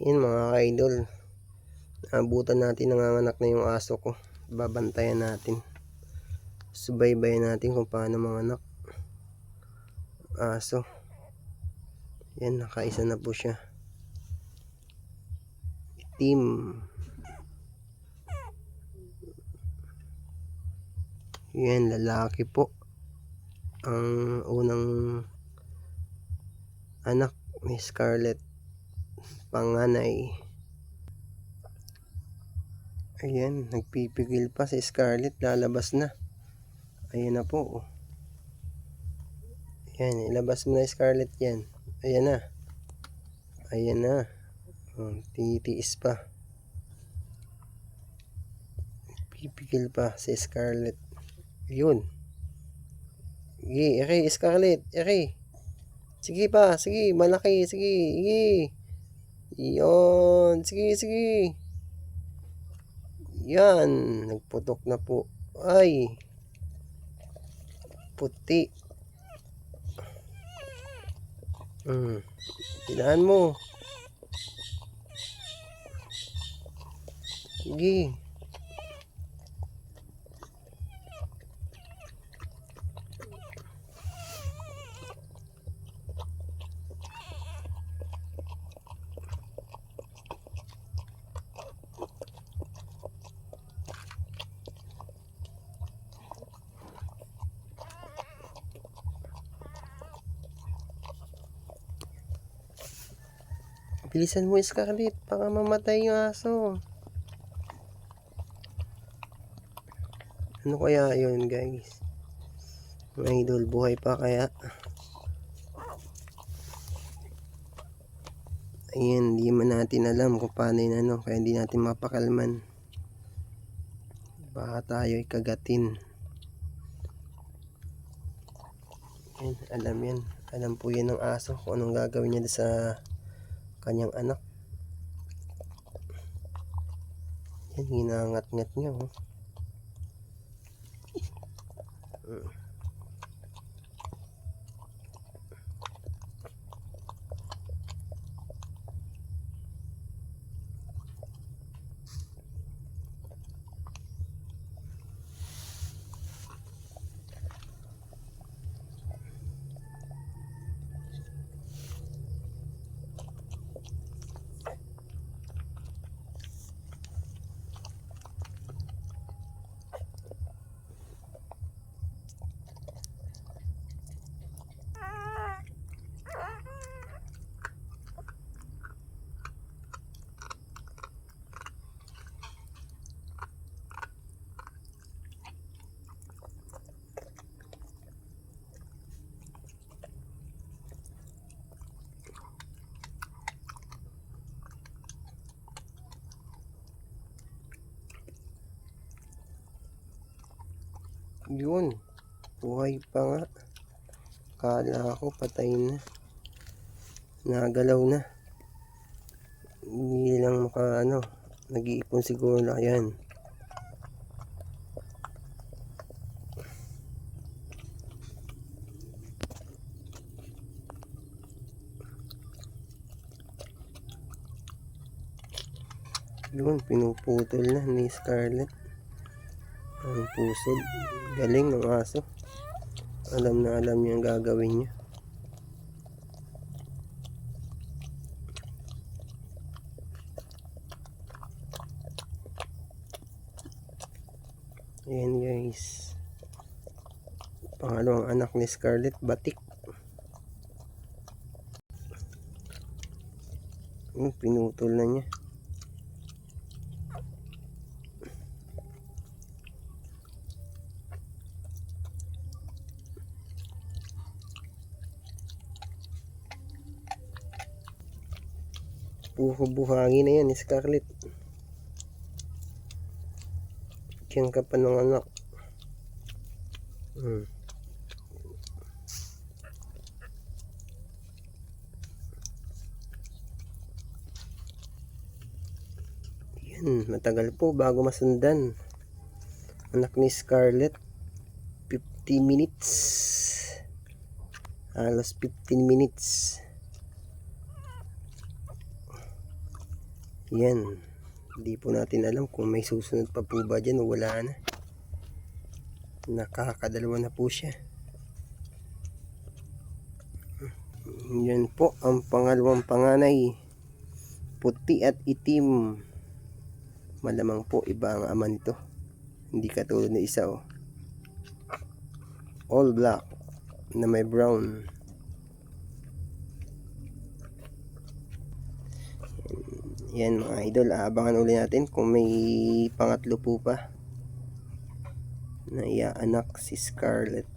Yun mga ka-idol, abutan natin, nanganganak na yung aso ko. Babantayan natin, subaybayan natin kung paano manganak aso. Yan, nakaisa na po siya, itim. Yan, lalaki po ang unang anak ni Scarlett, panganay. Ayan, nagpipigil pa si Scarlett, lalabas na. Ayan na po. Ayan, ilabas mo na Scarlett yan. Ayan na. Ayan na. Titiis pa. Pipigil pa si Scarlett. Yun. Sige, okay, Scarlett. Okay. Sige pa, sige, malaki, sige, sige. Yun, sige, sige. Yan, nagputok na po. Ay, puti. Tinahan mo. Sige. Bilisan mo, Scarlett, baka mamatay yung aso. Ano kaya yun, guys? Mga idol, buhay pa kaya? Ayan, hindi man natin alam kung paano yun, ano, kaya hindi natin mapakalman. Baka tayo ikagatin. Ayan, alam yan. Alam po yan ng aso kung anong gagawin niya sa kanyang anak. Yan, ginangat-ngat niya, oh. Yun, buhay pa nga. Kala ko patay na, nagalaw na. Hindi lang maka ano, nag-iipon siguro na yan. Yun, pinuputol na ni Scarlett ang pusod. Galing ng aso, alam na alam niya ang gagawin niya. Ayan guys, pangalawang anak ni Scarlett, batik. Pinutol na niya. Buhangin na yan, Scarlett. Diyan ka pa ng anak. Yan, matagal po bago masundan. Anak ni Scarlett, 50 minutes. Halos 15 minutes. Yan. Hindi po natin alam kung may susunod pa po ba dyan o wala na. Nakakadalawa na po siya. Yan po ang pangalawang panganay. Puti at itim. Malamang po iba ang ama nito. Hindi katulad ng isa oh. All black na may brown. Yan mga idol, aabangan uli natin kung may pangatlo po pa na iaanak si Scarlett.